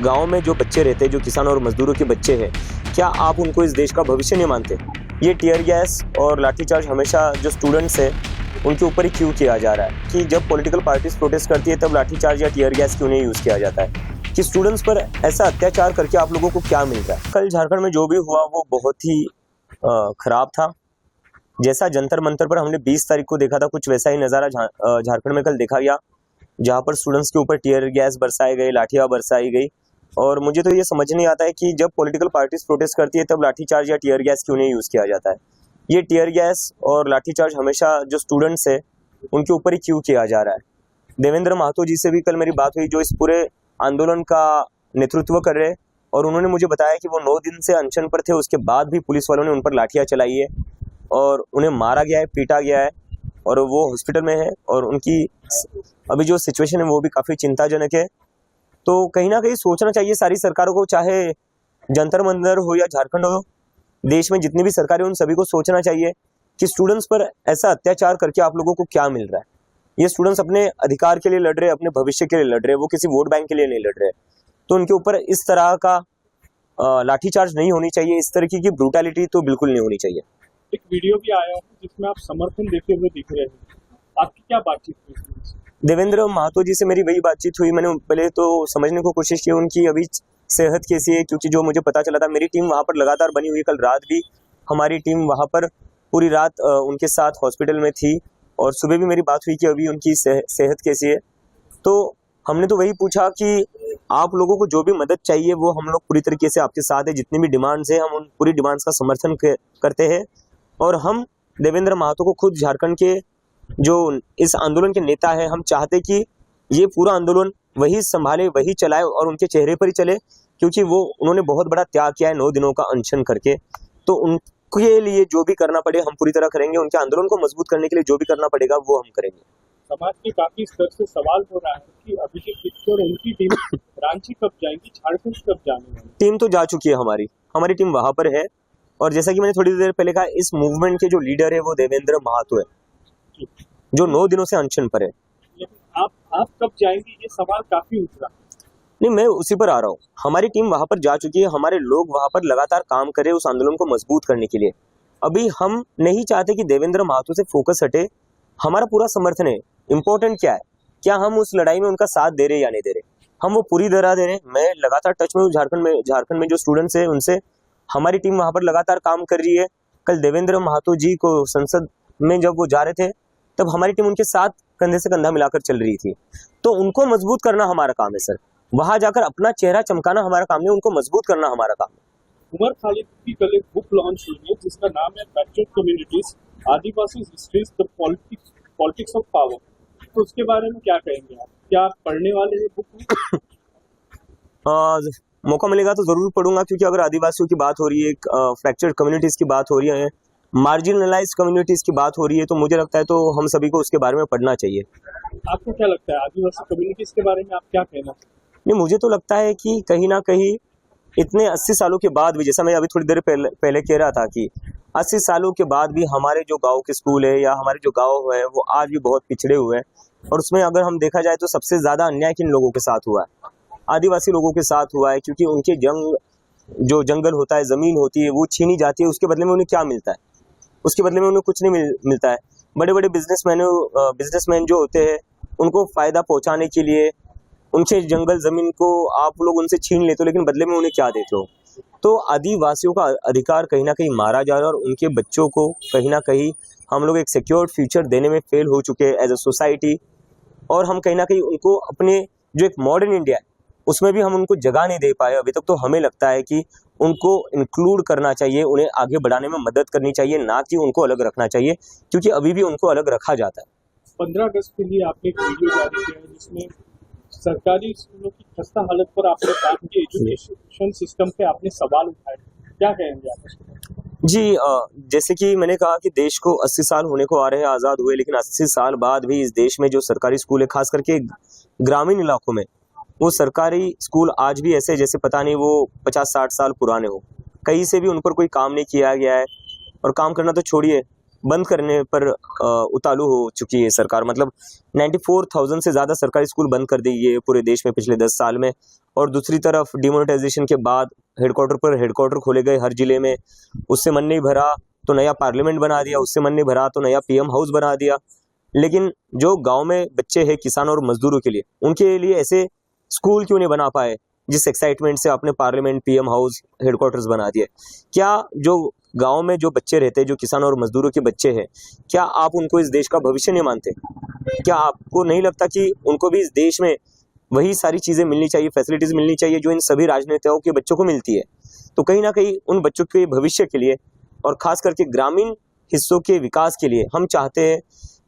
गांव में जो बच्चे रहते हैं, जो किसान और मजदूरों के बच्चे हैं, क्या आप उनको इस देश का भविष्य नहीं मानते? ये टीयर गैस और लाठीचार्ज हमेशा जो स्टूडेंट्स हैं उनके ऊपर ही क्यों किया जा रहा है कि जब पॉलिटिकल पार्टीज प्रोटेस्ट करती है तब लाठीचार्ज या टीयर गैस क्यों नहीं यूज़ किया जाता है कि स्टूडेंट्स पर ऐसा अत्याचार करके आप लोगों को क्या मिल रहा है? कल झारखंड में जो भी हुआ वो बहुत ही खराब था। जैसा जंतर मंतर पर हमने 20 तारीख को देखा था, कुछ वैसा ही नज़ारा झारखंड में कल देखा गया, जहाँ पर स्टूडेंट्स के ऊपर टीयर गैस बरसाए गए, लाठियाँ बरसाई गई। और मुझे तो ये समझ नहीं आता है कि जब पॉलिटिकल पार्टीज प्रोटेस्ट करती है तब लाठीचार्ज या टीयर गैस क्यों नहीं यूज़ किया जाता है। ये टीयर गैस और लाठीचार्ज हमेशा जो स्टूडेंट्स है उनके ऊपर ही क्यों किया जा रहा है। देवेंद्र महतो जी से भी कल मेरी बात हुई, जो इस पूरे आंदोलन का नेतृत्व कर रहे, और उन्होंने मुझे बताया कि वो 9 दिन से अनशन पर थे, उसके बाद भी पुलिस वालों ने उन पर लाठियाँ चलाई है और उन्हें मारा गया है, पीटा गया है और वो हॉस्पिटल में है और उनकी अभी जो सिचुएशन है वो भी काफ़ी चिंताजनक है। तो कहीं ना कहीं सोचना चाहिए सारी सरकारों को, चाहे जंतर मंतर हो या झारखंड हो, देश में जितनी भी सरकारें उन सभी को सोचना चाहिए कि स्टूडेंट्स पर ऐसा अत्याचार करके आप लोगों को क्या मिल रहा है। ये स्टूडेंट्स अपने अधिकार के लिए लड़ रहे हैं, अपने भविष्य के लिए लड़ रहे हैं, वो किसी वोट बैंक के लिए नहीं लड़ रहे। तो उनके ऊपर इस तरह का लाठीचार्ज नहीं होनी चाहिए, इस तरह की ब्रूटैलिटी तो बिल्कुल नहीं होनी चाहिए। एक वीडियो भी आया है जिसमें आप समर्थन देते हुए दिख रहे हैं, आपकी क्या बातचीत हुई? देवेंद्र महतो जी से मेरी वही बातचीत हुई। मैंने पहले तो समझने को कोशिश की उनकी अभी सेहत कैसी है, क्योंकि जो मुझे पता चला था मेरी टीम वहाँ पर लगातार बनी हुई, कल रात भी हमारी टीम वहाँ पर पूरी रात उनके साथ हॉस्पिटल में थी और सुबह भी मेरी बात हुई कि अभी उनकी सेहत कैसी है। तो हमने तो वही पूछा कि आप लोगों को जो भी मदद चाहिए वो हम लोग पूरी तरीके से आपके साथ है, जितनी भी डिमांड्स है हम उन पूरी डिमांड्स का समर्थन करते हैं। और हम देवेंद्र महतो को खुद झारखंड के जो इस आंदोलन के नेता है, हम चाहते कि ये पूरा आंदोलन वही संभाले, वही चलाए और उनके चेहरे पर ही चले, क्योंकि उन्होंने बहुत बड़ा त्याग किया है 9 दिनों का अनशन करके। तो उनके लिए जो भी करना पड़े हम पूरी तरह करेंगे, उनके आंदोलन को मजबूत करने के लिए जो भी करना पड़ेगा वो हम करेंगे। समाज के काफी स्तर से सवाल हो रहा है कि अभिषेक दीक्षित और उनकी टीम रांची कब जाएंगी, झारखंड कब जाने वाली? टीम तो जा चुकी है, हमारी टीम वहां पर है। और जैसा कि मैंने थोड़ी देर पहले कहा, इस मूवमेंट के जो लीडर है वो देवेंद्र महतो है, जो 9 दिनों से अनशन पर है। लेकिन आप कब जाएंगे, ये सवाल काफी उठ रहा है। नहीं, मैं उसी पर आ रहा हूँ। हमारी टीम वहां पर जा चुकी है, हमारे लोग वहां पर लगातार काम कर रहे हैं उस आंदोलन को मजबूत करने के लिए। अभी हम नहीं चाहते कि देवेंद्र महतो से फोकस हटे, हमारा पूरा समर्थन है। इम्पोर्टेंट क्या है, क्या हम उस लड़ाई में उनका साथ दे रहे या नहीं दे रहे, हम वो पूरी तरह दे रहे। मैं लगातार टच में हूँ झारखंड में जो स्टूडेंट्स है उनसे। हमारी टीम वहां पर लगातार काम कर रही है। कल देवेंद्र महतो जी को संसद में जब वो जा रहे थे तब हमारी टीम उनके साथ कंधे से कंधा मिलाकर चल रही थी। तो उनको मजबूत करना हमारा काम है सर, वहां जाकर अपना चेहरा चमकाना हमारा काम नहीं, उनको मजबूत करना हमारा काम है। उमर खालिद की कल एक बुक लॉन्च हुई है जिसका नाम है backward communities, Adivasi histories the politics of power. तो उसके बारे में क्या कहेंगे आप, क्या आप पढ़ने वाले हैं बुक? मौका मिलेगा तो जरूर पढ़ूंगा, क्योंकि अगर आदिवासियों की बात हो रही है, फ्रैक्चर्ड कम्युनिटीज की बात हो रही है, मार्जिनलाइज्ड कम्युनिटीज की बात हो रही है, तो मुझे लगता है तो हम सभी को उसके बारे में पढ़ना चाहिए। आपको क्या लगता है आदिवासी कम्युनिटीज के बारे में आप क्या कहना चाहते हैं? नहीं, मुझे तो लगता है कि कहीं ना कहीं इतने 80 सालों के बाद भी, जैसा मैं अभी थोड़ी देर पहले कह रहा था कि 80 सालों के बाद भी हमारे जो गांव के स्कूल है या हमारे जो गांव है वो आज भी बहुत पिछड़े हुए हैं। और उसमें अगर हम देखा जाए तो सबसे ज्यादा अन्याय किन लोगों के साथ हुआ है, आदिवासी लोगों के साथ हुआ है, क्योंकि उनके जो जंगल होता है, जमीन होती है, वो छीनी जाती है। उसके बदले में उन्हें क्या मिलता है? उसके बदले में उन्हें कुछ नहीं मिलता है। बड़े बड़े बिजनेसमैन जो होते हैं उनको फायदा पहुंचाने के लिए उनसे जंगल जमीन को आप लोग उनसे छीन लेते हो, लेकिन बदले में उन्हें क्या देते हो? तो आदिवासियों का अधिकार कहीं ना कहीं मारा जा रहा है और उनके बच्चों को कहीं ना कहीं हम लोग एक सिक्योर्ड फ्यूचर देने में फेल हो चुके हैं एज अ सोसाइटी। और हम कहीं ना कहीं उनको अपने जो एक मॉडर्न इंडिया है उसमें भी हम उनको जगह नहीं दे पाए अभी तक। तो हमें लगता है कि उनको इंक्लूड करना चाहिए, उन्हें आगे बढ़ाने में मदद करनी चाहिए, ना कि उनको अलग रखना चाहिए, क्योंकि अभी भी उनको अलग रखा जाता है। 15 अगस्त के लिए आपने एक वीडियो जारी किया है जिसमें सरकारी स्कूलों की खस्ता हालत पर आपने बात की, एजुकेशन सिस्टम पे आपने सवाल उठाए, क्या कहेंगे आप? जी, जैसे कि मैंने कहा कि देश को 80 साल होने को आ रहे हैं आज़ाद हुए, लेकिन 80 साल बाद भी इस देश में जो सरकारी स्कूल है, खास करके ग्रामीण इलाकों में, वो सरकारी स्कूल आज भी ऐसे जैसे पता नहीं वो 50-60 साल पुराने हो। कहीं से भी उन पर कोई काम नहीं किया गया है। और काम करना तो छोड़िए, बंद करने पर उतारू हो चुकी है सरकार। मतलब 94,000 से ज़्यादा सरकारी स्कूल बंद कर दी है पूरे देश में पिछले 10 साल में। और दूसरी तरफ डिमोनेटाइजेशन के बाद हेडक्वार्टर पर हेडक्वार्टर खोले गए हर जिले में, उससे मन नहीं भरा तो नया पार्लियामेंट बना दिया, उससे मन नहीं भरा तो नया पीएम हाउस बना दिया। लेकिन जो गांव में बच्चे हैं किसान और मजदूरों के लिए, उनके लिए ऐसे स्कूल क्यों नहीं बना पाए जिस एक्साइटमेंट से आपने पार्लियामेंट, पीएम हाउस, हेडक्वार्टर्स बना दिए? क्या जो गांव में जो बच्चे रहते हैं, जो किसान और मजदूरों के बच्चे हैं, क्या आप उनको इस देश का भविष्य नहीं मानते? क्या आपको नहीं लगता कि उनको भी इस देश में वही सारी चीज़ें मिलनी चाहिए, फैसिलिटीज़ मिलनी चाहिए जो इन सभी राजनेताओं के बच्चों को मिलती है? तो कहीं ना कहीं उन बच्चों के भविष्य के लिए और ख़ास करके ग्रामीण हिस्सों के विकास के लिए हम चाहते हैं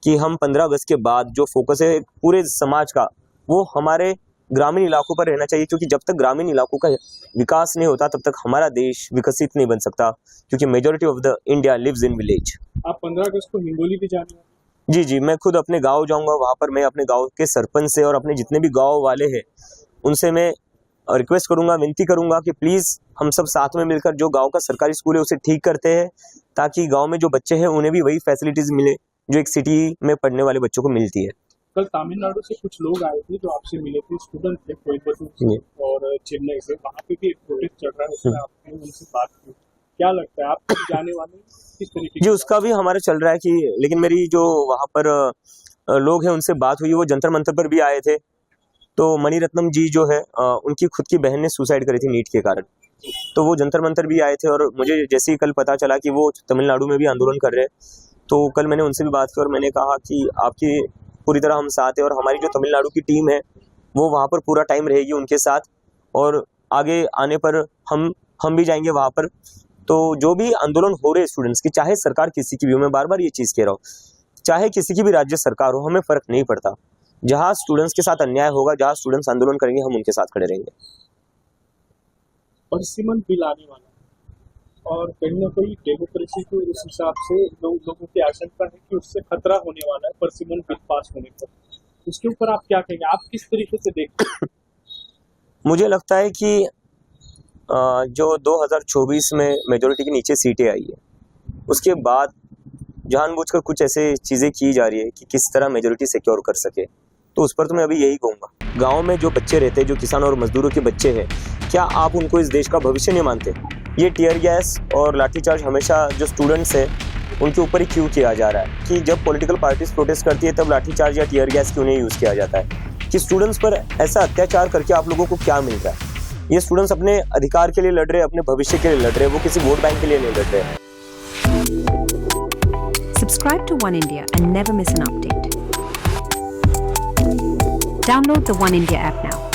कि हम 15 अगस्त के बाद जो फोकस है पूरे समाज का, वो हमारे ग्रामीण इलाकों पर रहना चाहिए। क्योंकि जब तक ग्रामीण इलाकों का विकास नहीं होता तब तक हमारा देश विकसित नहीं बन सकता, क्योंकि majority of the India lives in village. आप 15 अगस्त को हिंगोली भी जाने वाले? जी जी, मैं खुद अपने गांव जाऊंगा। वहां पर मैं अपने गांव के सरपंच से और अपने जितने भी गांव वाले हैं उनसे मैं रिक्वेस्ट करूंगा, विनती करूंगा कि प्लीज़ हम सब साथ में मिलकर जो गांव का सरकारी स्कूल है उसे ठीक करते हैं, ताकि गांव में जो बच्चे हैं उन्हें भी वही फैसिलिटीज़ मिले जो एक सिटी में पढ़ने वाले बच्चों को मिलती है। कल तमिलनाडु से कुछ लोग आए थे जो आपसे मिले थे, स्टूडेंट थे कोयम्बटूर से और चेन्नई से, वहाँ पे भी एक प्रोटेस्ट चल रहा है, उसमें आपने उनसे बात की। क्या लगता है आप जाने वाले किस तरीके? जी, उसका भी हमारा चल रहा है कि, लेकिन मेरी जो वहाँ पर लोग हैं उनसे बात हुई, वो जंतर मंतर पर भी आए थे। तो मणिरत्नम जी जो है उनकी खुद की बहन ने सुसाइड करी थी नीट के कारण, तो वो जंतर मंतर भी आए थे। और मुझे जैसे ही कल पता चला कि वो तमिलनाडु में भी आंदोलन कर रहे हैं, तो कल मैंने उनसे भी बात की और मैंने कहा कि आपकी पूरी तरह हम साथ हैं और हमारी जो तमिलनाडु की टीम है वो वहाँ पर पूरा टाइम रहेगी उनके साथ, और आगे आने पर हम भी जाएंगे वहाँ पर। तो जो भी आंदोलन हो रहे स्टूडेंट्स की, चाहे सरकार किसी की भी हो, मैं बार बार ये चीज़ कह रहा हूँ, चाहे किसी की भी राज्य सरकार हो, हमें फ़र्क नहीं पड़ता। जहाँ स्टूडेंट्स के साथ अन्याय होगा, जहाँ स्टूडेंट्स आंदोलन करेंगे, हम उनके साथ खड़े रहेंगे। परसिमन बिल आने वाला और कहीं ना कहीं डेमोक्रेसी को उस हिसाब से लोगों की आशंका है कि उससे खतरा होने वाला है परसिमन बिल पास होने पर। उसके ऊपर आप क्या कहेंगे, आप किस तरीके से देखते हैं? मुझे लगता है कि जो 2024 में मेजोरिटी के नीचे सीटें आई है, उसके बाद जानबूझकर कुछ ऐसे चीज़ें की जा रही है कि किस तरह मेजोरिटी सिक्योर कर सके। तो उस पर तो मैं अभी यही कहूँगा, गांव में जो बच्चे रहते हैं, जो किसान और मजदूरों के बच्चे हैं, क्या आप उनको इस देश का भविष्य नहीं मानते? ये टीयर गैस और लाठीचार्ज हमेशा जो स्टूडेंट्स हैं उनके ऊपर ही क्यों किया जा रहा है? कि जब पॉलिटिकल पार्टीज प्रोटेस्ट करती है तब लाठीचार्ज या टीयर गैस क्यों नहीं यूज़ किया जाता है? कि स्टूडेंट्स पर ऐसा अत्याचार करके आप लोगों को क्या मिल रहा है? ये स्टूडेंट्स अपने अधिकार के लिए लड़ रहे हैं, अपने भविष्य के लिए लड़ रहे हैं, वो किसी वोट बैंक के लिए नहीं लड़ रहे हैं। Subscribe to One India and never miss an update. Download the One India app now.